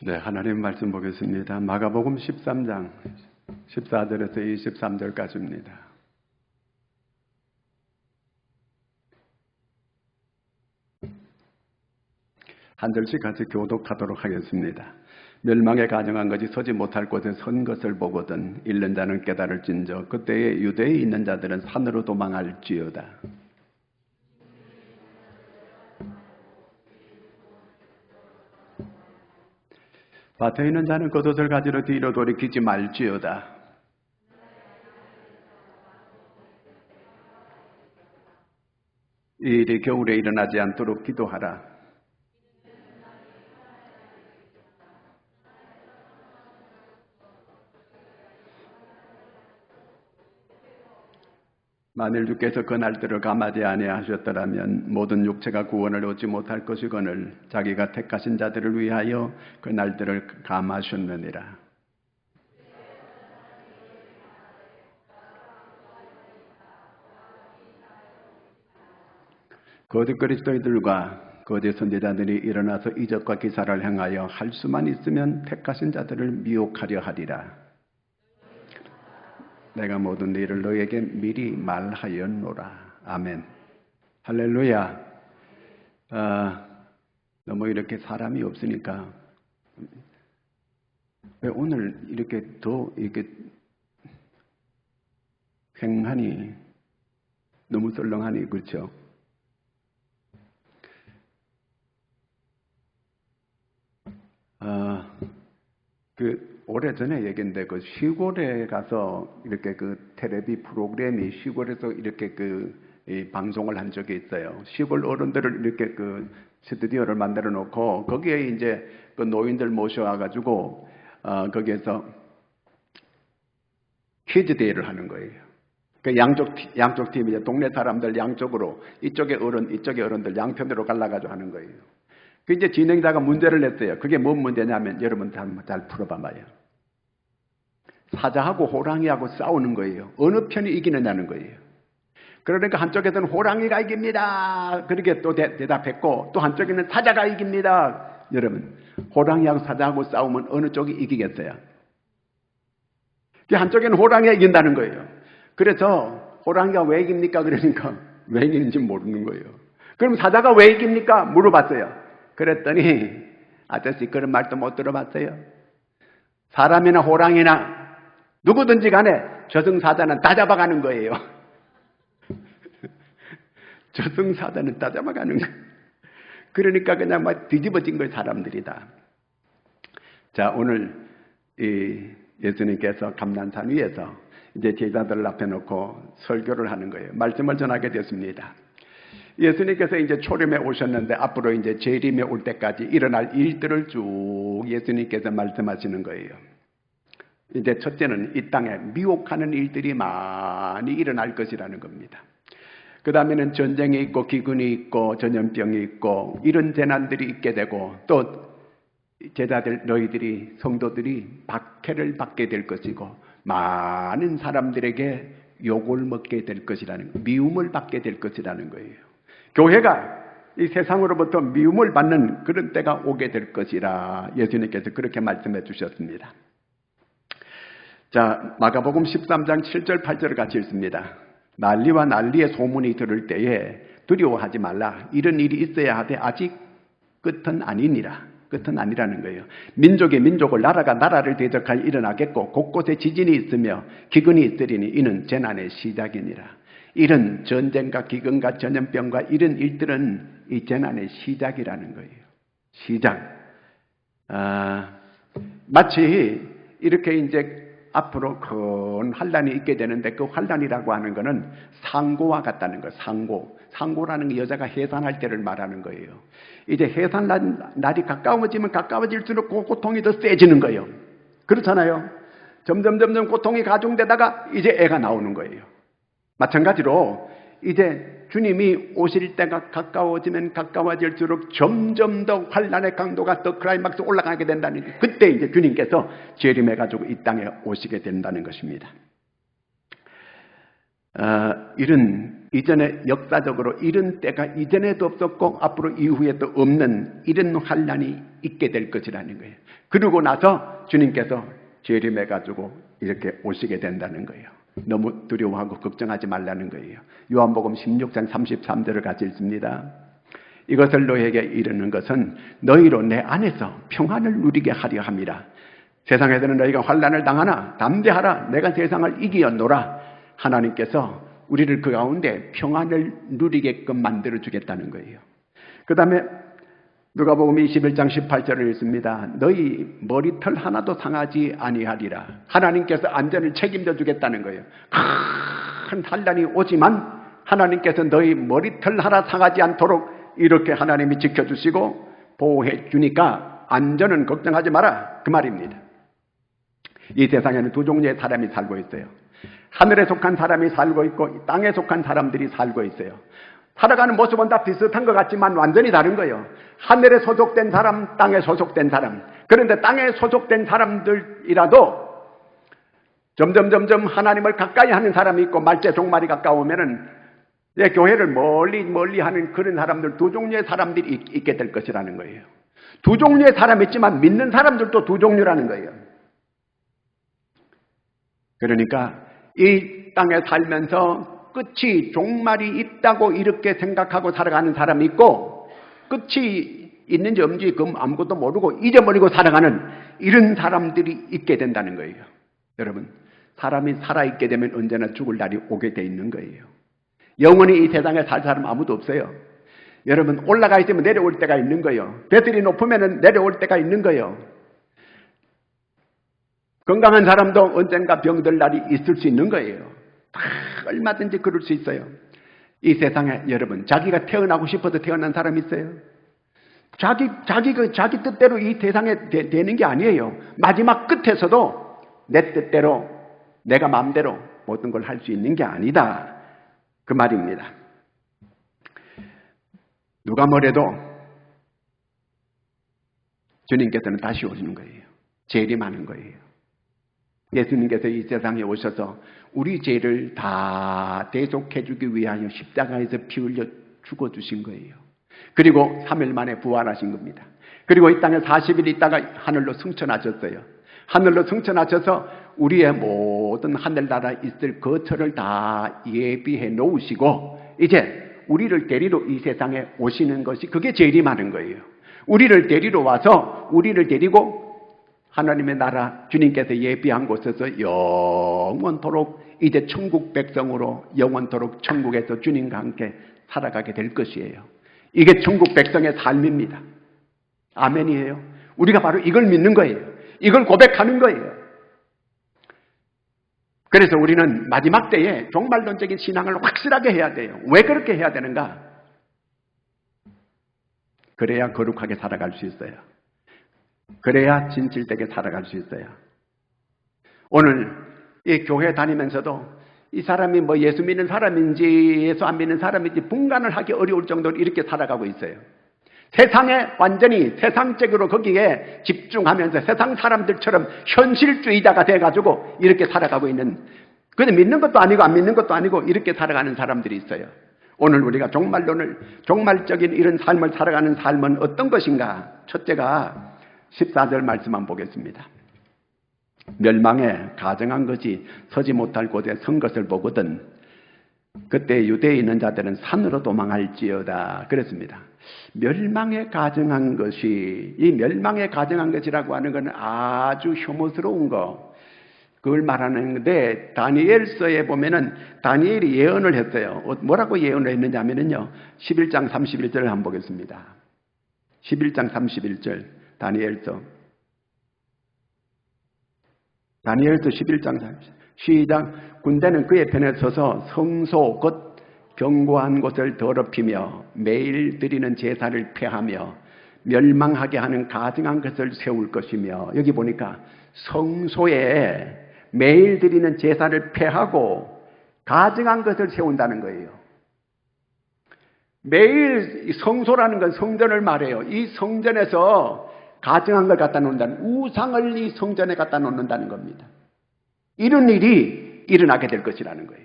네, 하나님 말씀 보겠습니다. 마가복음 13장 14절에서 23절까지입니다. 한 절씩 같이 교독하도록 하겠습니다. 멸망에 가정한 것이 서지 못할 곳에 선 것을 보거든 잃는 자는 깨달을진저 그때에 유대에 있는 자들은 산으로 도망할지어다. 밭에 있는 자는 겉옷을 가지러 뒤로 돌이키지 말지어다. 이 일이 겨울에 일어나지 않도록 기도하라. 만일 주께서 그 날들을 감하지 아니하셨더라면 모든 육체가 구원을 얻지 못할 것이거늘 자기가 택하신 자들을 위하여 그 날들을 감하셨느니라. 거짓 그리스도인들과 거짓 선지자들이 일어나서 이적과 기사를 행하여 할 수만 있으면 택하신 자들을 미혹하려 하리라. 내가 모든 일을 너에게 미리 말하였노라. 아멘. 할렐루야. 너무 이렇게 사람이 없으니까 왜 오늘 이렇게 더 이렇게 횡하니 너무 썰렁하니 그렇죠? 오래전에 얘기인데, 시골에 가서 이렇게 텔레비 프로그램이 시골에서 이렇게 이 방송을 한 적이 있어요. 시골 어른들을 이렇게 스튜디오를 만들어 놓고, 거기에 이제 노인들 모셔와가지고, 거기에서 퀴즈 대회를 하는 거예요. 양쪽 팀이 이제 동네 사람들 양쪽으로, 이쪽에 어른, 이쪽에 어른들 양편으로 갈라가지고 하는 거예요. 이제 진행자가 문제를 냈어요. 그게 뭔 문제냐면, 여러분 잘 풀어봐봐요. 사자하고 호랑이하고 싸우는 거예요. 어느 편이 이기느냐는 거예요. 그러니까 한쪽에서는 호랑이가 이깁니다. 그렇게 또 대답했고, 또 한쪽에는 사자가 이깁니다. 여러분, 호랑이하고 사자하고 싸우면 어느 쪽이 이기겠어요? 한쪽에는 호랑이가 이긴다는 거예요. 그래서 호랑이가 왜 이깁니까? 그러니까 왜 이기는지 모르는 거예요. 그럼 사자가 왜 이깁니까? 물어봤어요. 그랬더니 아저씨 그런 말도 못 들어봤어요. 사람이나 호랑이나 누구든지 간에 저승사자는 다 잡아가는 거예요. 저승사자는 다 잡아가는 거예요. 그러니까 그냥 막 뒤집어진 거예요, 사람들이 다. 자, 오늘 예수님께서 감난산 위에서 이제 제자들을 앞에 놓고 설교를 하는 거예요. 말씀을 전하게 됐습니다. 예수님께서 이제 초림에 오셨는데 앞으로 이제 재림에 올 때까지 일어날 일들을 쭉 예수님께서 말씀하시는 거예요. 이제 첫째는 이 땅에 미혹하는 일들이 많이 일어날 것이라는 겁니다. 그 다음에는 전쟁이 있고 기근이 있고 전염병이 있고 이런 재난들이 있게 되고 또 제자들 너희들이 성도들이 박해를 받게 될 것이고 많은 사람들에게 욕을 먹게 될 것이라는 거예요. 미움을 받게 될 것이라는 거예요. 교회가 이 세상으로부터 미움을 받는 그런 때가 오게 될 것이라 예수님께서 그렇게 말씀해 주셨습니다. 자, 마가복음 13장 7절 8절을 같이 읽습니다. 난리와 난리의 소문이 들을 때에 두려워하지 말라. 이런 일이 있어야 하되 아직 끝은 아니니라. 끝은 아니라는 거예요. 민족이 민족을, 나라가 나라를 대적하여 일어나겠고 곳곳에 지진이 있으며 기근이 있으리니 이는 재난의 시작이니라. 이런 전쟁과 기근과 전염병과 이런 일들은 이 재난의 시작이라는 거예요. 시작. 마치 이렇게 이제 앞으로 큰 환란이 있게 되는데 그 환란이라고 하는 것은 상고와 같다는 거예요. 상고라는 게 여자가 해산할 때를 말하는 거예요. 이제 해산 날이 가까워지면 가까워질수록 그 고통이 더 세지는 거예요. 그렇잖아요. 점점 고통이 가중되다가 이제 애가 나오는 거예요. 마찬가지로 이제 주님이 오실 때가 가까워지면 가까워질수록 점점 더 환란의 강도가 더 클라이막스 올라가게 된다는 거예요. 그때 이제 주님께서 재림해가지고 이 땅에 오시게 된다는 것입니다. 이런 이전에 역사적으로 이런 때가 이전에도 없었고 앞으로 이후에도 없는 이런 환난이 있게 될 것이라는 거예요. 그러고 나서 주님께서 재림해가지고 이렇게 오시게 된다는 거예요. 너무 두려워하고 걱정하지 말라는 거예요. 요한복음 16장 33절을 같이 읽습니다. 이것을 너에게 이르는 것은 너희로 내 안에서 평안을 누리게 하려 함이라. 세상에서는 너희가 환난을 당하나 담대하라. 내가 세상을 이기었노라. 하나님께서 우리를 그 가운데 평안을 누리게끔 만들어주겠다는 거예요. 그 다음에 누가복음 21장 18절을 읽습니다. 너희 머리털 하나도 상하지 아니하리라. 하나님께서 안전을 책임져 주겠다는 거예요. 큰 환난이 오지만 하나님께서 너희 머리털 하나 상하지 않도록 이렇게 하나님이 지켜주시고 보호해 주니까 안전은 걱정하지 마라. 그 말입니다. 이 세상에는 두 종류의 사람이 살고 있어요. 하늘에 속한 사람이 살고 있고 땅에 속한 사람들이 살고 있어요. 살아가는 모습은 다 비슷한 것 같지만 완전히 다른 거예요. 하늘에 소속된 사람, 땅에 소속된 사람. 그런데 땅에 소속된 사람들이라도 점점 하나님을 가까이 하는 사람이 있고 말째 종말이 가까우면은 교회를 멀리 하는 그런 사람들, 두 종류의 사람들이 있게 될 것이라는 거예요. 두 종류의 사람이 있지만 믿는 사람들도 두 종류라는 거예요. 그러니까 이 땅에 살면서 끝이 종말이 있다고 이렇게 생각하고 살아가는 사람이 있고 끝이 있는지 없는지 아무것도 모르고 잊어버리고 살아가는 이런 사람들이 있게 된다는 거예요. 여러분, 사람이 살아있게 되면 언제나 죽을 날이 오게 돼 있는 거예요. 영원히 이 세상에 살 사람 아무도 없어요. 여러분, 올라가 있으면 내려올 때가 있는 거예요. 배들이 높으면 내려올 때가 있는 거예요. 건강한 사람도 언젠가 병들 날이 있을 수 있는 거예요. 다 얼마든지 그럴 수 있어요. 이 세상에 여러분, 자기가 태어나고 싶어서 태어난 사람 있어요? 자기 뜻대로 이 세상에 되는 게 아니에요. 마지막 끝에서도 내 뜻대로, 내가 마음대로 모든 걸 할 수 있는 게 아니다. 그 말입니다. 누가 뭐래도 주님께서는 다시 오시는 거예요. 재림하는 거예요. 예수님께서 이 세상에 오셔서 우리 죄를 다 대속해 주기 위하여 십자가에서 피 흘려 죽어주신 거예요. 그리고 3일 만에 부활하신 겁니다. 그리고 이 땅에 40일 있다가 하늘로 승천하셨어요. 하늘로 승천하셔서 우리의 모든 하늘나라 있을 거처를 다 예비해 놓으시고 이제 우리를 데리러 이 세상에 오시는 것이 그게 재림하는 거예요. 우리를 데리러 와서 우리를 데리고 하나님의 나라 주님께서 예비한 곳에서 영원토록 이제 천국 백성으로 영원토록 천국에서 주님과 함께 살아가게 될 것이에요. 이게 천국 백성의 삶입니다. 아멘이에요. 우리가 바로 이걸 믿는 거예요. 이걸 고백하는 거예요. 그래서 우리는 마지막 때에 종말론적인 신앙을 확실하게 해야 돼요. 왜 그렇게 해야 되는가? 그래야 거룩하게 살아갈 수 있어요. 그래야 진실되게 살아갈 수 있어요. 오늘 이 교회 다니면서도 이 사람이 뭐 예수 믿는 사람인지 예수 안 믿는 사람인지 분간을 하기 어려울 정도로 이렇게 살아가고 있어요. 세상에 완전히 세상적으로 거기에 집중하면서 세상 사람들처럼 현실주의자가 돼가지고 이렇게 살아가고 있는, 그런데 믿는 것도 아니고 안 믿는 것도 아니고 이렇게 살아가는 사람들이 있어요. 오늘 우리가 종말적인 이런 삶을 살아가는 삶은 어떤 것인가? 첫째가 14절 말씀만 보겠습니다. 멸망에 가증한 것이 서지 못할 곳에 선 것을 보거든 그때 유대에 있는 자들은 산으로 도망할지어다 그랬습니다. 멸망에 가증한 것이, 이 멸망에 가증한 것이라고 하는 것은 아주 혐오스러운 거, 그걸 말하는데 다니엘서에 보면은 다니엘이 예언을 했어요. 뭐라고 예언을 했느냐 하면은요, 11장 31절을 한번 보겠습니다. 11장 31절 다니엘서 11장 30절 시작. 군대는 그의 편에 서서 성소 곧 견고한 곳을 더럽히며 매일 드리는 제사를 폐하며 멸망하게 하는 가증한 것을 세울 것이며, 여기 보니까 성소에 매일 드리는 제사를 폐하고 가증한 것을 세운다는 거예요. 매일 성소라는 건 성전을 말해요. 이 성전에서 가증한 걸 갖다 놓는다는, 우상을 이 성전에 갖다 놓는다는 겁니다. 이런 일이 일어나게 될 것이라는 거예요.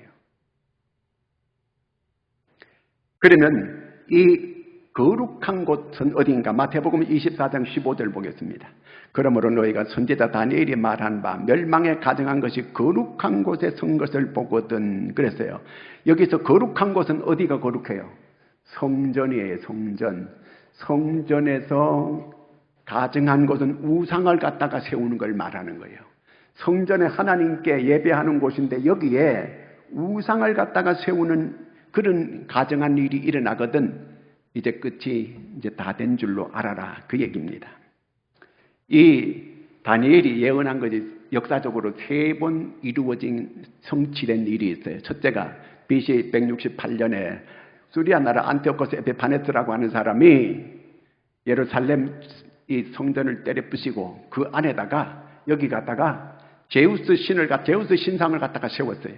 그러면 이 거룩한 곳은 어딘가? 마태복음 24장 15절 보겠습니다. 그러므로 너희가 선지자 다니엘이 말한 바 멸망에 가정한 것이 거룩한 곳에 선 것을 보거든. 그랬어요. 여기서 거룩한 곳은 어디가 거룩해요? 성전이에요. 성전. 성전에서 가정한 곳은 우상을 갖다가 세우는 걸 말하는 거예요. 성전에 하나님께 예배하는 곳인데 여기에 우상을 갖다가 세우는 그런 가정한 일이 일어나거든 이제 끝이 이제 다 된 줄로 알아라. 그 얘기입니다. 이 다니엘이 예언한 것이 역사적으로 3번 이루어진 성취된 일이 있어요. 첫째가 BC 168년에 수리아 나라 안티오코스 에피파네스라고 하는 사람이 예루살렘 이 성전을 때려 부시고 그 안에다가 여기 갖다가 제우스 신상을 갖다가 세웠어요.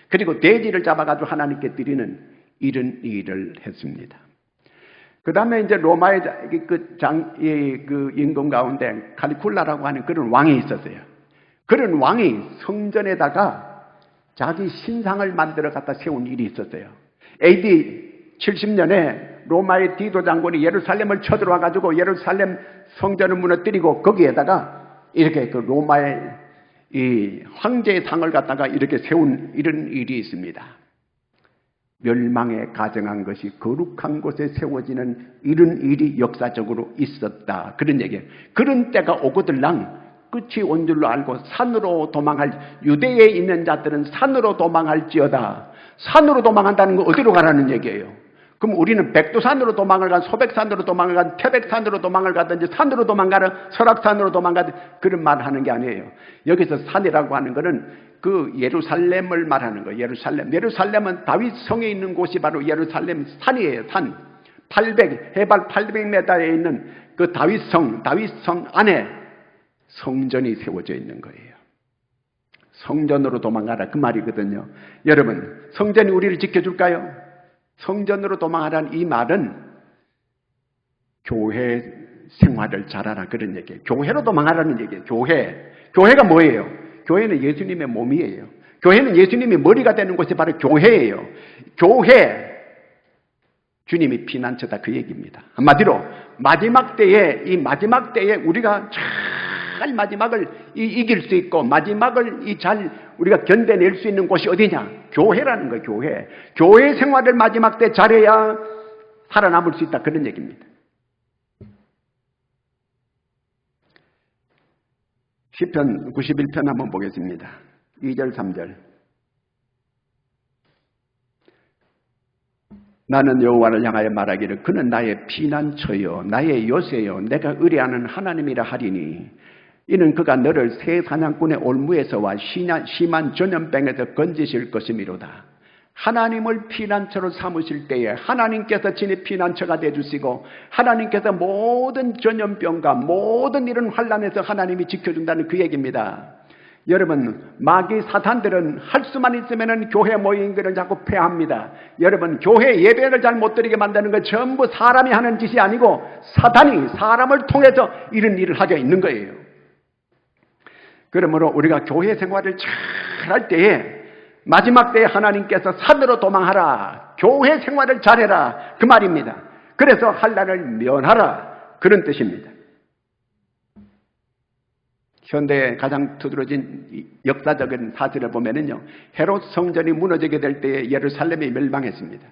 그리고 돼지를 잡아가지고 하나님께 드리는 이런 일을 했습니다. 그 다음에 이제 로마의 그 임금 가운데 칼리굴라라고 하는 그런 왕이 있었어요. 그런 왕이 성전에다가 자기 신상을 만들어 갖다 세운 일이 있었어요. AD 70년에 로마의 디도 장군이 예루살렘을 쳐들어와 가지고 예루살렘 성전을 무너뜨리고 거기에다가 이렇게 그 로마의 이 황제의 상을 갖다가 이렇게 세운 이런 일이 있습니다. 멸망에 가정한 것이 거룩한 곳에 세워지는 이런 일이 역사적으로 있었다. 그런 얘기예요. 그런 때가 오거들랑 끝이 온 줄로 알고 산으로 도망할, 유대에 있는 자들은 산으로 도망할지어다. 산으로 도망한다는 건 어디로 가라는 얘기예요. 그럼 우리는 백두산으로 도망을 간, 소백산으로 도망을 간, 태백산으로 도망을 가든지 산으로 도망가라, 설악산으로 도망가든지 그런 말을 하는 게 아니에요. 여기서 산이라고 하는 것은 그 예루살렘을 말하는 거예요. 예루살렘은 다윗 성에 있는 곳이 바로 예루살렘 산이에요. 산. 해발 800m에 있는 그 다윗성 안에 성전이 세워져 있는 거예요. 성전으로 도망가라 그 말이거든요. 여러분, 성전이 우리를 지켜줄까요? 성전으로 도망하라는 이 말은 교회 생활을 잘하라 그런 얘기예요. 교회로 도망하라는 얘기예요. 교회가 뭐예요? 교회는 예수님의 몸이에요. 교회는 예수님이 머리가 되는 곳이 바로 교회예요. 교회, 주님이 피난처다 그 얘기입니다. 한마디로 마지막 때에 우리가 잘 마지막을 이길 수 있고 마지막을 잘 우리가 견뎌낼 수 있는 곳이 어디냐? 교회라는 거예요. 교회 생활을 마지막 때 잘해야 살아남을 수 있다 그런 얘기입니다. 시편 91편 한번 보겠습니다. 2절 3절. 나는 여호와를 향하여 말하기를 그는 나의 피난처요 나의 요새요 내가 의뢰하는 하나님이라 하리니 이는 그가 너를 새 사냥꾼의 올무에서와 심한 전염병에서 건지실 것이미로다. 하나님을 피난처로 삼으실 때에 하나님께서 진히 피난처가 되어주시고 하나님께서 모든 전염병과 모든 이런 환난에서 하나님이 지켜준다는 그 얘기입니다. 여러분, 마귀 사탄들은 할 수만 있으면 교회 모인 것을 자꾸 폐합니다. 여러분, 교회 예배를 잘 못 드리게 만드는 건 전부 사람이 하는 짓이 아니고 사탄이 사람을 통해서 이런 일을 하게 있는 거예요. 그러므로 우리가 교회 생활을 잘 할 때에 마지막 때에 하나님께서 산으로 도망하라. 교회 생활을 잘해라. 그 말입니다. 그래서 환난을 면하라. 그런 뜻입니다. 현대의 가장 두드러진 역사적인 사실을 보면은요, 헤롯 성전이 무너지게 될 때에 예루살렘이 멸망했습니다.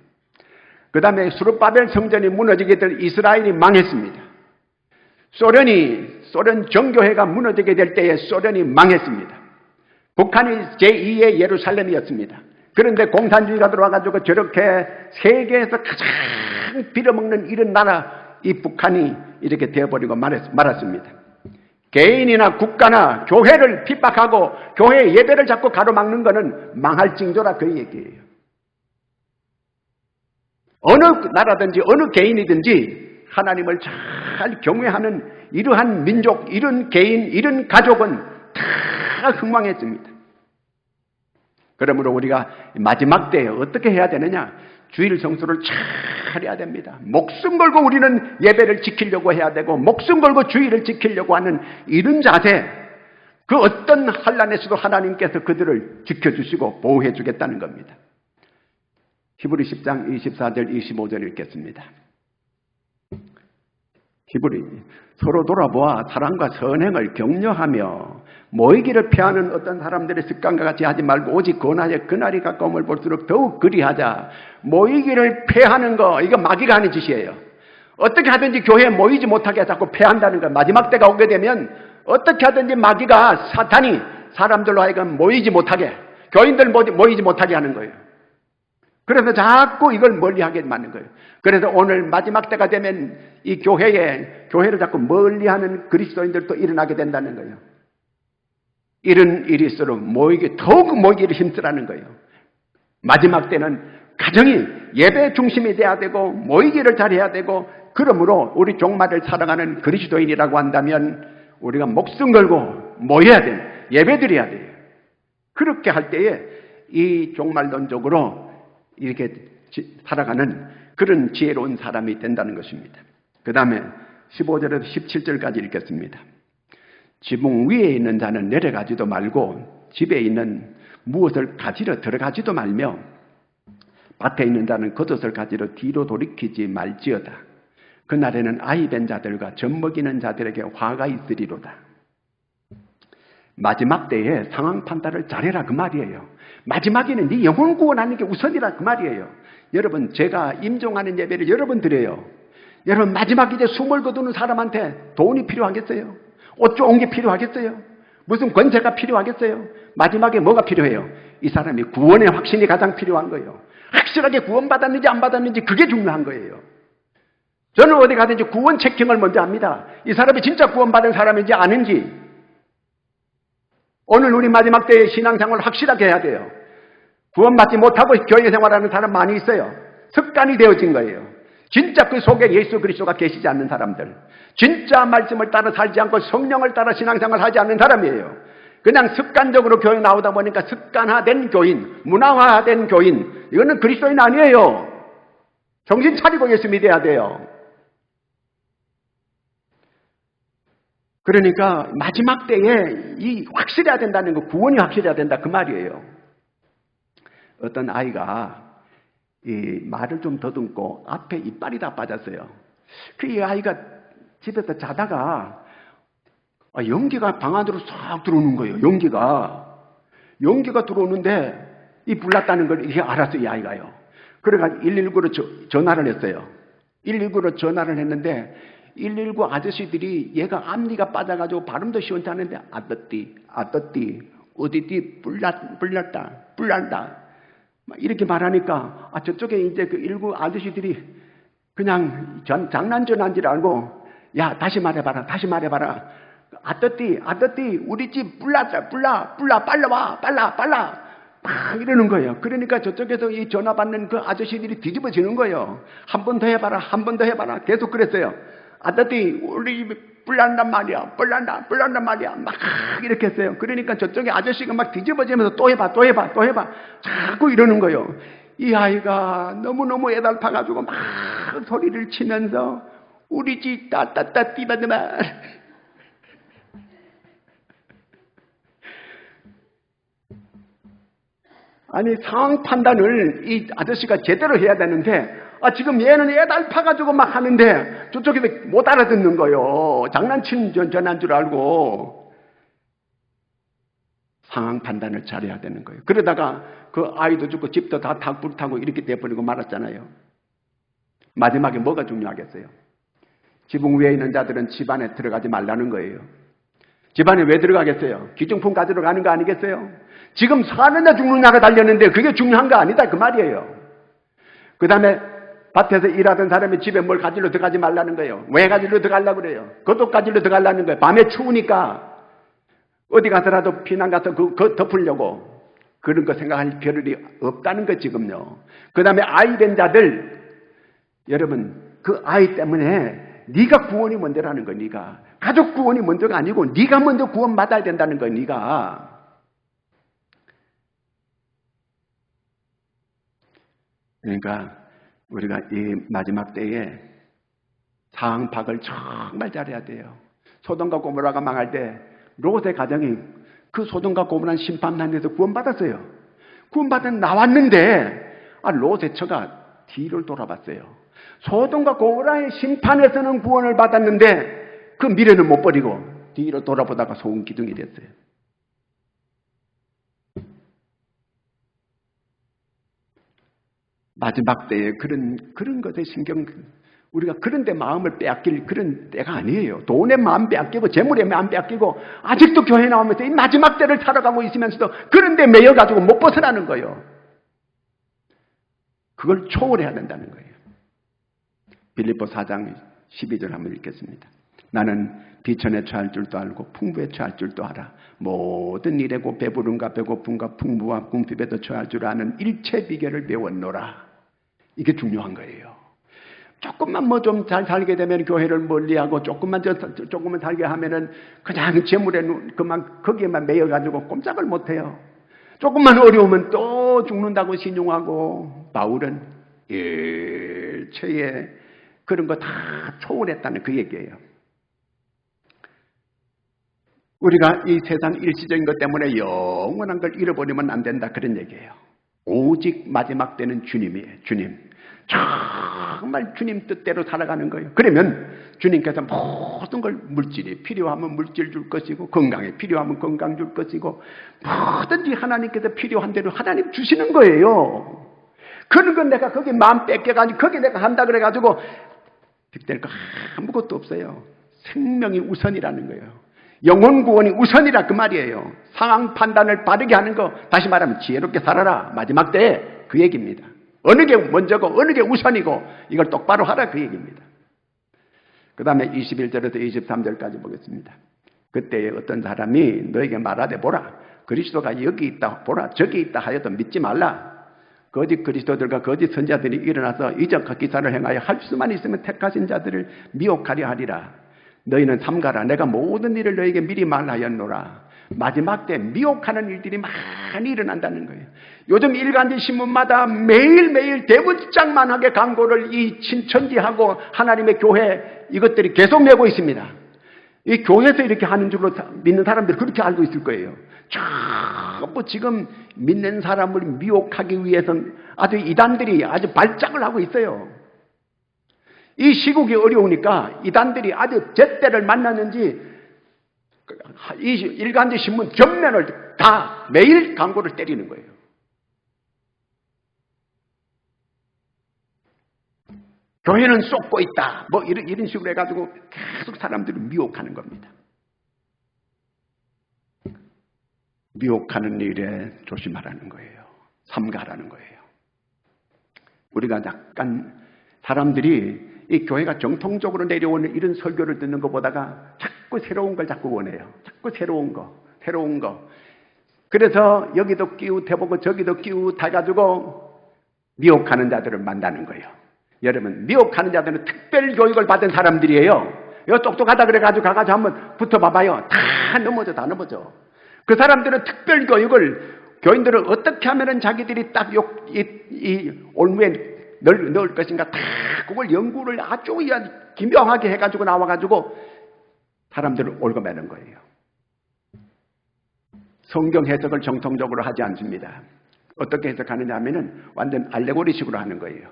그 다음에 수르바벨 성전이 무너지게 될 이스라엘이 망했습니다. 소련 정교회가 무너지게 될 때에 소련이 망했습니다. 북한이 제2의 예루살렘이었습니다. 그런데 공산주의가 들어와가지고 저렇게 세계에서 가장 빌어먹는 이런 나라, 이 북한이 이렇게 되어버리고 말았습니다. 개인이나 국가나 교회를 핍박하고 교회의 예배를 자꾸 가로막는 것은 망할 징조라 그 얘기예요. 어느 나라든지 어느 개인이든지 하나님을 잘 경외하는 이러한 민족, 이런 개인, 이런 가족은 다 흥망했습니다. 그러므로 우리가 마지막 때에 어떻게 해야 되느냐? 주일 성수를 잘 해야 됩니다. 목숨 걸고 우리는 예배를 지키려고 해야 되고 목숨 걸고 주일을 지키려고 하는 이런 자세, 그 어떤 환난에서도 하나님께서 그들을 지켜주시고 보호해 주겠다는 겁니다. 히브리 10장 24절 25절 읽겠습니다. 히브리 서로 돌아보아 사랑과 선행을 격려하며 모이기를 피하는 어떤 사람들의 습관과 같이 하지 말고 오직 권하여 그날이 가까움을 볼수록 더욱 그리하자. 모이기를 피하는 거 이거 마귀가 하는 짓이에요. 어떻게 하든지 교회에 모이지 못하게 자꾸 피한다는 거예요. 마지막 때가 오게 되면 어떻게 하든지 마귀가 사탄이 사람들로 하여금 모이지 못하게 교인들 모이지 못하게 하는 거예요. 그래서 자꾸 이걸 멀리하게 만든 거예요. 그래서 오늘 마지막 때가 되면 이 교회를 자꾸 멀리하는 그리스도인들도 일어나게 된다는 거예요. 이런 일일수록 더욱 모이기를 힘쓰라는 거예요. 마지막 때는 가정이 예배 중심이 돼야 되고 모이기를 잘해야 되고 그러므로 우리 종말을 살아가는 그리스도인이라고 한다면 우리가 목숨 걸고 모여야 돼요. 예배 드려야 돼요. 그렇게 할 때에 이 종말론적으로 이렇게 살아가는 그런 지혜로운 사람이 된다는 것입니다. 그 다음에 15절에서 17절까지 읽겠습니다. 지붕 위에 있는 자는 내려가지도 말고 집에 있는 무엇을 가지러 들어가지도 말며 밭에 있는 자는 겉옷을 가지러 뒤로 돌이키지 말지어다. 그날에는 아이 된 자들과 젖먹이는 자들에게 화가 있으리로다. 마지막 때에 상황 판단을 잘해라 그 말이에요. 마지막에는 네 영혼 구원하는 게 우선이라 그 말이에요. 여러분 제가 임종하는 예배를 여러 번 드려요. 여러분 마지막 이제 숨을 거두는 사람한테 돈이 필요하겠어요? 옷 좋은 게 필요하겠어요? 무슨 권세가 필요하겠어요? 마지막에 뭐가 필요해요? 이 사람이 구원의 확신이 가장 필요한 거예요. 확실하게 구원받았는지 안 받았는지 그게 중요한 거예요. 저는 어디 가든지 구원 체킹을 먼저 합니다. 이 사람이 진짜 구원받은 사람인지 아닌지. 오늘 우리 마지막 때의 신앙생활을 확실하게 해야 돼요. 구원받지 못하고 교회 생활하는 사람 많이 있어요. 습관이 되어진 거예요. 진짜 그 속에 예수 그리스도가 계시지 않는 사람들, 진짜 말씀을 따라 살지 않고 성령을 따라 신앙생활을 하지 않는 사람이에요. 그냥 습관적으로 교회 나오다 보니까 습관화된 교인, 문화화된 교인, 이거는 그리스도인 아니에요. 정신 차리고 예수 믿어야 돼요. 그러니까 마지막 때에 이 확실해야 된다는 거, 구원이 확실해야 된다 그 말이에요. 어떤 아이가 이 말을 좀 더듬고 앞에 이빨이 다 빠졌어요. 그 아이가 집에서 자다가 연기가 방 안으로 싹 들어오는 거예요. 연기가 들어오는데 이 불났다는 걸 이게 알았어요. 이 아이가요. 그래가지고 119로 전화를 했어요. 119로 전화를 했는데 119 아저씨들이 얘가 앞니가 빠져가지고 발음도 시원찮은데 아떴디 어디디 불났다 이렇게 말하니까 이렇게 이제 그 119 아저씨들이 그냥 장난 전화인 줄 알고 야 다시 말해봐라 아떴디 우리 집 불났다 빨라 와 빨라 막 이러는 거예요. 그러니까 저쪽에서 이 전화 받는 그 아저씨들이 뒤집어지는 거예요. 한 번 더 해봐라 계속 그랬어요. 아따띠 우리 집에 불난단 말이야 막 이렇게 했어요. 그러니까 저쪽에 아저씨가 막 뒤집어지면서 또 해봐 자꾸 이러는 거예요. 이 아이가 너무너무 애달파가지고 막 소리를 치면서 우리 집 따따따 띠바드마 아니 상황 판단을 이 아저씨가 제대로 해야 되는데 지금 얘는 애달파가지고 막 하는데 저쪽에서 못 알아듣는 거예요. 장난친 전화인 줄 알고. 상황 판단을 잘해야 되는 거예요. 그러다가 그 아이도 죽고 집도 다 불타고 이렇게 돼버리고 말았잖아요. 마지막에 뭐가 중요하겠어요? 지붕 위에 있는 자들은 집 안에 들어가지 말라는 거예요. 집 안에 왜 들어가겠어요? 기증품 가지러 가는 거 아니겠어요? 지금 사느냐 죽느냐가 달렸는데 그게 중요한 거 아니다 그 말이에요. 그 다음에 밭에서 일하던 사람이 집에 뭘 가지러 들어가지 말라는 거예요. 왜 가지러 들어가려고 그래요? 겉옷 가지러 들어가려는 거예요. 밤에 추우니까 어디 가서라도 피난 가서 그거 덮으려고 그런 거 생각할 겨를이 없다는 거 지금요. 그 다음에 아이 된 자들 여러분 그 아이 때문에 네가 구원이 먼저라는 거. 네가 가족 구원이 먼저가 아니고 네가 먼저 구원받아야 된다는 거. 네가 그러니까 우리가 이 마지막 때에 상황 파악을 정말 잘해야 돼요. 소돔과 고모라가 망할 때 롯의 가정이 그 소돔과 고모라는 심판단에서 구원받았어요. 구원받은 나왔는데 롯의 처가 뒤를 돌아봤어요. 소돔과 고모라의 심판에서는 구원을 받았는데 그 미래는 못 버리고 뒤로 돌아보다가 소금 기둥이 됐어요. 마지막 때에 그런 것에 우리가 그런 데 마음을 빼앗길 그런 때가 아니에요. 돈에 마음 빼앗기고 재물에 마음 빼앗기고 아직도 교회 나오면서 이 마지막 때를 살아가고 있으면서도 그런 데 매여가지고 못 벗어나는 거예요. 그걸 초월해야 된다는 거예요. 빌립보 4장 12절 한번 읽겠습니다. 나는 비천에 처할 줄도 알고 풍부에 처할 줄도 알아. 모든 일에 곧 배부름과 배고픔과 풍부와 궁핍에도 처할 줄 아는 일체 비결을 배웠노라. 이게 중요한 거예요. 조금만 뭐 좀 잘 살게 되면 교회를 멀리하고 조금만 살게 하면은 그냥 재물에 그만 거기에만 매여가지고 꼼짝을 못해요. 조금만 어려우면 또 죽는다고 신용하고 바울은 일체의 그런 거 다 초월했다는 그 얘기예요. 우리가 이 세상 일시적인 것 때문에 영원한 걸 잃어버리면 안 된다 그런 얘기예요. 오직 마지막 때는 주님이에요. 주님. 정말 주님 뜻대로 살아가는 거예요. 그러면 주님께서 모든 걸 물질이 필요하면 물질 줄 것이고 건강이 필요하면 건강 줄 것이고 뭐든지 하나님께서 필요한 대로 하나님 주시는 거예요. 그런 건 내가 거기 마음 뺏겨가지고 거기 내가 한다 그래가지고 득될 거 아무것도 없어요. 생명이 우선이라는 거예요. 영혼 구원이 우선이라 그 말이에요. 상황 판단을 바르게 하는 거, 다시 말하면 지혜롭게 살아라. 마지막 때에 그 얘기입니다. 어느 게 먼저고 어느 게 우선이고 이걸 똑바로 하라 그 얘기입니다. 그 다음에 21절에서 23절까지 보겠습니다. 그때에 어떤 사람이 너에게 말하되 보라 그리스도가 여기 있다 보라 저기 있다 하여도 믿지 말라. 거짓 그리스도들과 거짓 선자들이 일어나서 이적과 기사를 행하여 할 수만 있으면 택하신 자들을 미혹하려 하리라. 너희는 삼가라. 내가 모든 일을 너에게 미리 말하였노라. 마지막 때 미혹하는 일들이 많이 일어난다는 거예요. 요즘 일간지 신문마다 매일매일 대문짝만하게 광고를 이 신천지하고 하나님의 교회 이것들이 계속 내고 있습니다. 이 교회에서 이렇게 하는 줄로 믿는 사람들이 그렇게 알고 있을 거예요. 전부 지금 믿는 사람을 미혹하기 위해서는 아주 이단들이 아주 발작을 하고 있어요. 이 시국이 어려우니까 이단들이 아주 제때를 만났는지 이 일간지 신문 전면을 다 매일 광고를 때리는 거예요. 교회는 쏟고 있다. 뭐 이런 식으로 해가지고 계속 사람들을 미혹하는 겁니다. 미혹하는 일에 조심하라는 거예요. 삼가라는 거예요. 우리가 약간 사람들이 이 교회가 정통적으로 내려오는 이런 설교를 듣는 것보다가 자꾸 새로운 걸 자꾸 원해요. 자꾸 새로운 거. 그래서 여기도 끼웃해보고 저기도 끼웃해가지고 미혹하는 자들을 만나는 거예요. 여러분, 미혹하는 자들은 특별 교육을 받은 사람들이에요. 이거 똑똑하다 그래가지고 가가지고 한번 붙어봐봐요. 다 넘어져. 그 사람들은 특별 교육을 교인들을 어떻게 하면은 자기들이 딱 이 올무에 넣을 것인가 다 그걸 연구를 아주 기묘하게 해가지고 나와가지고 사람들을 옳고매는 거예요. 성경 해석을 정통적으로 하지 않습니다. 어떻게 해석하느냐 하면은 완전 알레고리식으로 하는 거예요.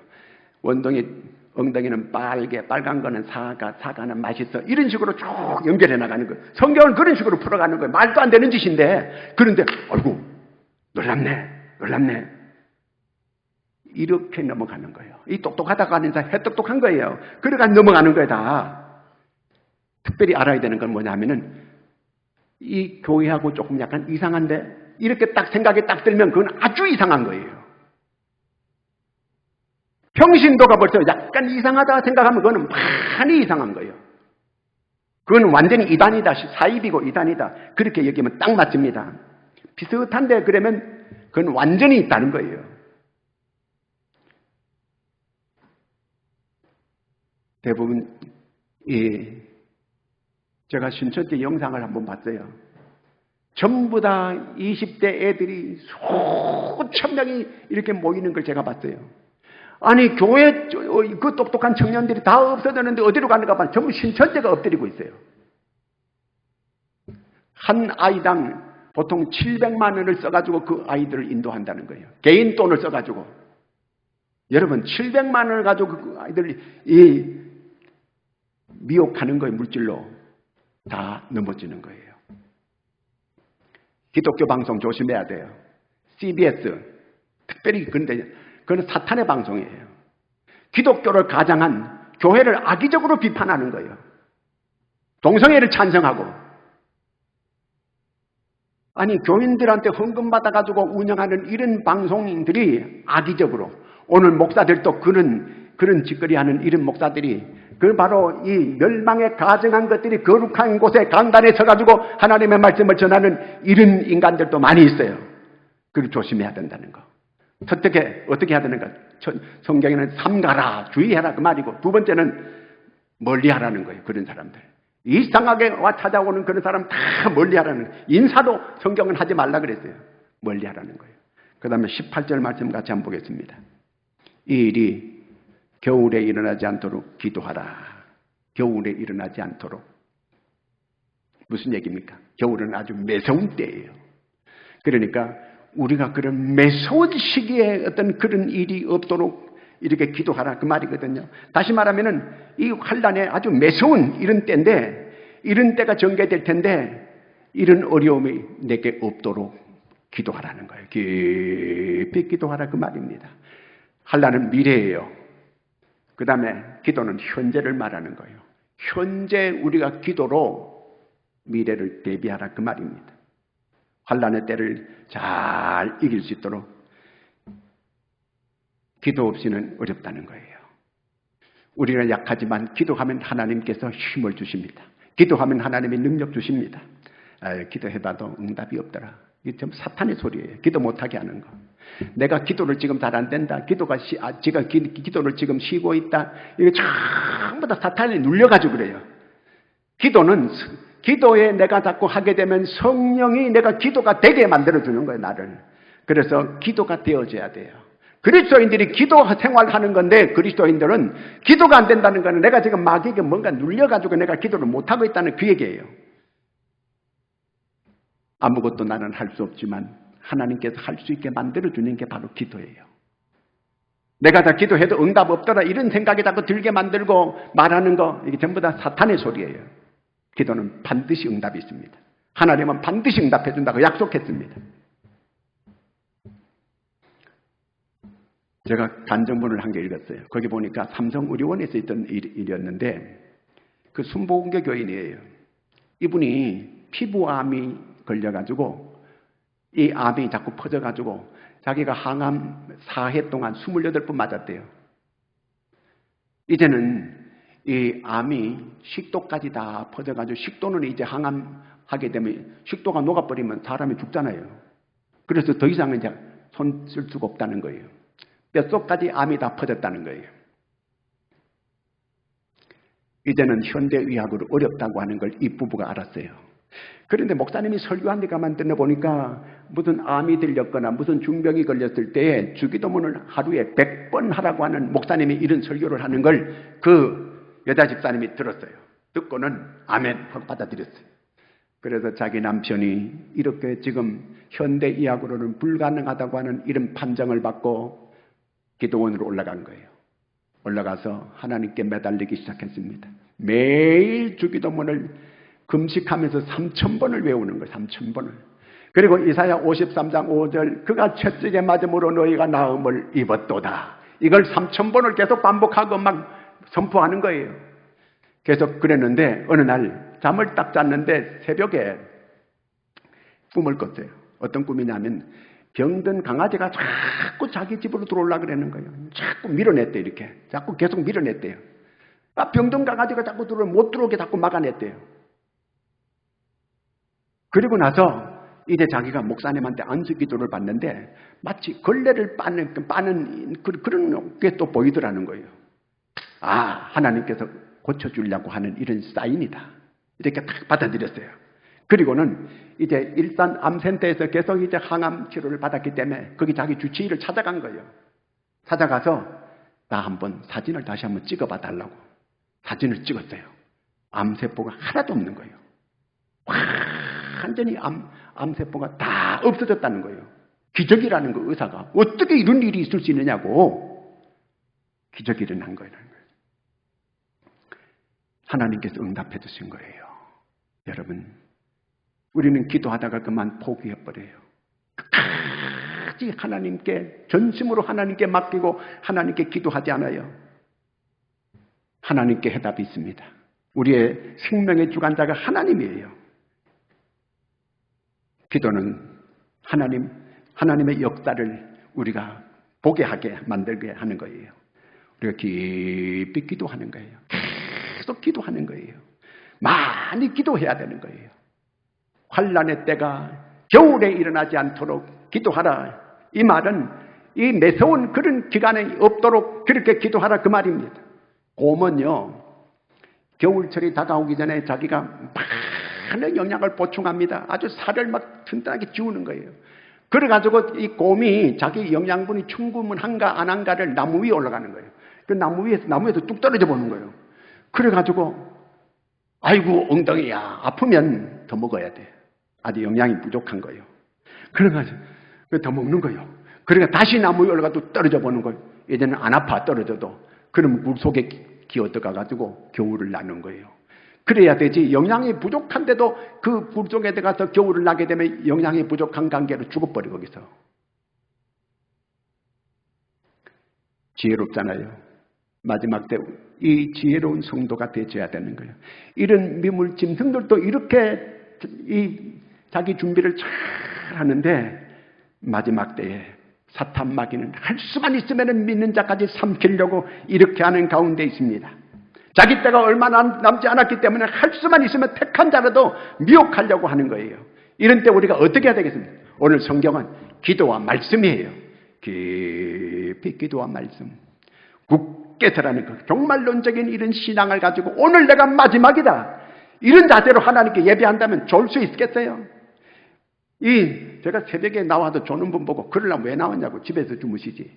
원동이 엉덩이는 빨간 거는 사과는 맛있어. 이런 식으로 쭉 연결해 나가는 거예요. 성경을 그런 식으로 풀어가는 거예요. 말도 안 되는 짓인데 그런데 아이고 놀랍네. 이렇게 넘어가는 거예요. 이 똑똑하다고 하는 사람 해똑똑한 거예요. 그래가 넘어가는 거예요 다. 특별히 알아야 되는 건 뭐냐면은 이 교회하고 조금 약간 이상한데 이렇게 딱 생각이 딱 들면 그건 아주 이상한 거예요. 평신도가 벌써 약간 이상하다 생각하면 그거는 많이 이상한 거예요. 그건 완전히 이단이다. 사입이고 이단이다. 그렇게 얘기하면 딱 맞습니다. 비슷한데 그러면 그건 완전히 있다는 거예요. 대부분 제가 신천지 영상을 한번 봤어요. 전부 다 20대 애들이 수천 명이 이렇게 모이는 걸 제가 봤어요. 아니 교회 그 똑똑한 청년들이 다 없어졌는데 어디로 가는가 봐. 전부 신천지가 엎드리고 있어요. 한 아이당 보통 700만 원을 써가지고 그 아이들을 인도한다는 거예요. 개인 돈을 써가지고. 여러분 700만 원을 가지고 그 아이들이 이 미혹하는 거예요. 물질로 다 넘어지는 거예요. 기독교 방송 조심해야 돼요. CBS 특별히 그건 사탄의 방송이에요. 기독교를 가장한 교회를 악의적으로 비판하는 거예요. 동성애를 찬성하고. 아니 교인들한테 헌금 받아가지고 운영하는 이런 방송인들이 악의적으로, 오늘 목사들도 그런 짓거리하는 이런 목사들이 그 바로 이 멸망에 가증한 것들이 거룩한 곳에 강단에 서가지고 하나님의 말씀을 전하는 이런 인간들도 많이 있어요. 그걸 조심해야 된다는 거. 어떻게 해야 되는가? 성경에는 삼가라, 주의해라 그 말이고, 두 번째는 멀리하라는 거예요. 그런 사람들. 이상하게 와 찾아오는 그런 사람 다 멀리하라는 거예요. 인사도 성경은 하지 말라 그랬어요. 멀리하라는 거예요. 그 다음에 18절 말씀 같이 한번 보겠습니다. 이 일이 겨울에 일어나지 않도록 기도하라. 겨울에 일어나지 않도록. 무슨 얘기입니까? 겨울은 아주 매서운 때예요. 그러니까 우리가 그런 매서운 시기에 어떤 그런 일이 없도록 이렇게 기도하라 그 말이거든요. 다시 말하면은 이 환란에 아주 매서운 이런 때인데, 이런 때가 전개될 텐데 이런 어려움이 내게 없도록 기도하라는 거예요. 깊이 기도하라 그 말입니다. 환란은 미래예요. 그 다음에 기도는 현재를 말하는 거예요. 현재 우리가 기도로 미래를 대비하라 그 말입니다. 환란의 때를 잘 이길 수 있도록 기도 없이는 어렵다는 거예요. 우리는 약하지만 기도하면 하나님께서 힘을 주십니다. 기도하면 하나님이 능력 주십니다. 기도해봐도 응답이 없더라. 이게 전부 사탄의 소리예요. 기도 못하게 하는 거. 내가 기도를 지금 잘 안 된다. 기도를 지금 쉬고 있다. 이게 전부 다 사탄이 눌려가지고 그래요. 기도에 내가 자꾸 하게 되면 성령이 내가 기도가 되게 만들어주는 거예요, 나를. 그래서 기도가 되어져야 돼요. 그리스도인들이 기도 생활하는 건데, 그리스도인들은 기도가 안 된다는 거는 내가 지금 마귀에게 뭔가 눌려가지고 내가 기도를 못하고 있다는 그 얘기예요. 아무것도 나는 할 수 없지만 하나님께서 할 수 있게 만들어주는 게 바로 기도예요. 내가 다 기도해도 응답 없더라 이런 생각이 자꾸 들게 만들고 말하는 거, 이게 전부 다 사탄의 소리예요. 기도는 반드시 응답이 있습니다. 하나님은 반드시 응답해 준다고 약속했습니다. 제가 간증문을 한 개 읽었어요. 거기 보니까 삼성의료원에서 있던 일이었는데, 그 순복음교 교인이에요. 이분이 피부암이 걸려가지고 이 암이 자꾸 퍼져가지고 자기가 항암 4회 동안 28번 맞았대요. 이제는 이 암이 식도까지 다 퍼져가지고, 식도는 이제 항암하게 되면 식도가 녹아버리면 사람이 죽잖아요. 그래서 더 이상은 이제 손 쓸 수가 없다는 거예요. 뼛속까지 암이 다 퍼졌다는 거예요. 이제는 현대의학으로 어렵다고 하는 걸 이 부부가 알았어요. 그런데 목사님이 설교한 데 가만 들어보니까 무슨 암이 들렸거나 무슨 중병이 걸렸을 때 주기도문을 하루에 100번 하라고 하는 목사님이 이런 설교를 하는 걸 그 여자 집사님이 들었어요. 듣고는 아멘 하고 받아들였어요. 그래서 자기 남편이 이렇게 지금 현대의학으로는 불가능하다고 하는 이런 판정을 받고 기도원으로 올라간 거예요. 올라가서 하나님께 매달리기 시작했습니다. 매일 주기도문을 금식하면서 3000번을 외우는 거예요. 3000번을. 그리고 이사야 53장 5절 그가 채찍에 맞음으로 너희가 나음을 입었도다. 이걸 3000번을 계속 반복하고 막 선포하는 거예요. 계속 그랬는데 어느 날 잠을 딱 잤는데 새벽에 꿈을 꿨어요. 어떤 꿈이냐면 병든 강아지가 자꾸 자기 집으로 들어오려고 그러는 거예요. 자꾸 밀어냈대요. 이렇게. 자꾸 계속 밀어냈대요. 병든 강아지가 자꾸 못 들어오게 자꾸 막아냈대요. 그리고 나서 이제 자기가 목사님한테 안수 기도를 받는데 마치 걸레를 빠는 그런 게 또 보이더라는 거예요. 하나님께서 고쳐주려고 하는 이런 사인이다. 이렇게 딱 받아들였어요. 그리고는 이제 일산 암센터에서 계속 이제 항암 치료를 받았기 때문에 거기 자기 주치의를 찾아간 거예요. 찾아가서 나 한번 사진을 다시 한번 찍어봐 달라고 사진을 찍었어요. 암세포가 하나도 없는 거예요. 완전히 암세포가 다 없어졌다는 거예요. 기적이라는 거 의사가. 어떻게 이런 일이 있을 수 있느냐고. 기적이 일어난 거예요. 하나님께서 응답해 주신 거예요. 여러분, 우리는 기도하다가 그만 포기해버려요. 끝까지 하나님께, 전심으로 하나님께 맡기고 하나님께 기도하지 않아요. 하나님께 해답이 있습니다. 우리의 생명의 주관자가 하나님이에요. 기도는 하나님의 역사를 우리가 보게 하게 만들게 하는 거예요. 우리가 깊이 기도하는 거예요. 계속 기도하는 거예요. 많이 기도해야 되는 거예요. 환난의 때가 겨울에 일어나지 않도록 기도하라. 이 말은 이 매서운 그런 기간이 없도록 그렇게 기도하라 그 말입니다. 곰은요, 겨울철이 다가오기 전에 자기가 많은 영양을 보충합니다. 아주 살을 막 튼튼하게 찌우는 거예요. 그래가지고 이 곰이 자기 영양분이 충분한가 안 한가를 나무 위에 올라가는 거예요. 그 나무에서 뚝 떨어져 보는 거예요. 그래가지고 아이고 엉덩이야, 아프면 더 먹어야 돼. 아직 영양이 부족한 거예요. 그래가지고 더 먹는 거예요. 그러니까 다시 나무 위에 올라가도 떨어져 보는 거예요. 이제는 안 아파 떨어져도. 그러면 물 속에 기어 들어가가지고 겨울을 나는 거예요. 그래야 되지. 영양이 부족한데도 그 물 속에 들어가서 겨울을 나게 되면 영양이 부족한 관계로 죽어버려 거기서. 지혜롭잖아요. 마지막 때 이 지혜로운 성도가 되어야 되는 거예요. 이런 미물 짐승들도 이렇게 자기 준비를 잘 하는데 마지막 때에 사탄 마귀는 할 수만 있으면 믿는 자까지 삼키려고 이렇게 하는 가운데 있습니다. 자기 때가 얼마 남지 않았기 때문에 할 수만 있으면 택한 자라도 미혹하려고 하는 거예요. 이런 때 우리가 어떻게 해야 되겠습니까? 오늘 성경은 기도와 말씀이에요. 깊이 기도와 말씀. 굳게 서라는 것. 종말론적인 이런 신앙을 가지고 오늘 내가 마지막이다. 이런 자세로 하나님께 예배한다면 좋을 수 있겠어요? 제가 새벽에 나와도 조는 분 보고 그러려면 왜 나왔냐고 집에서 주무시지.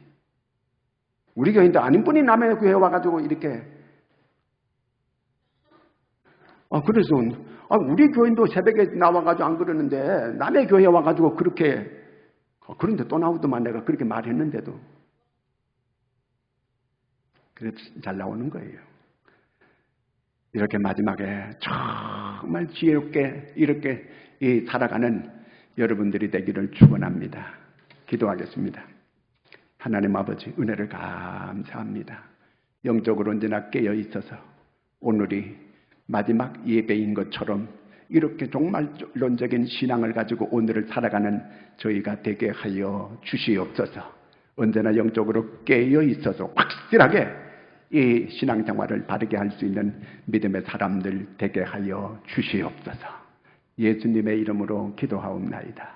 우리 교회인데 아닌 분이 남의 교회 와가지고 이렇게 그래서 우리 교인도 새벽에 나와가지고 안 그러는데 남의 교회 와가지고 그렇게 그런데 또 나오더만 내가 그렇게 말했는데도 그래서 잘 나오는 거예요. 이렇게 마지막에 정말 지혜롭게 이렇게 살아가는 여러분들이 되기를 축원합니다. 기도하겠습니다. 하나님 아버지 은혜를 감사합니다. 영적으로 언제나 깨어 있어서 오늘이 마지막 예배인 것처럼 이렇게 종말론적인 신앙을 가지고 오늘을 살아가는 저희가 되게 하여 주시옵소서. 언제나 영적으로 깨어 있어서 확실하게 이 신앙생활을 바르게 할 수 있는 믿음의 사람들 되게 하여 주시옵소서. 예수님의 이름으로 기도하옵나이다.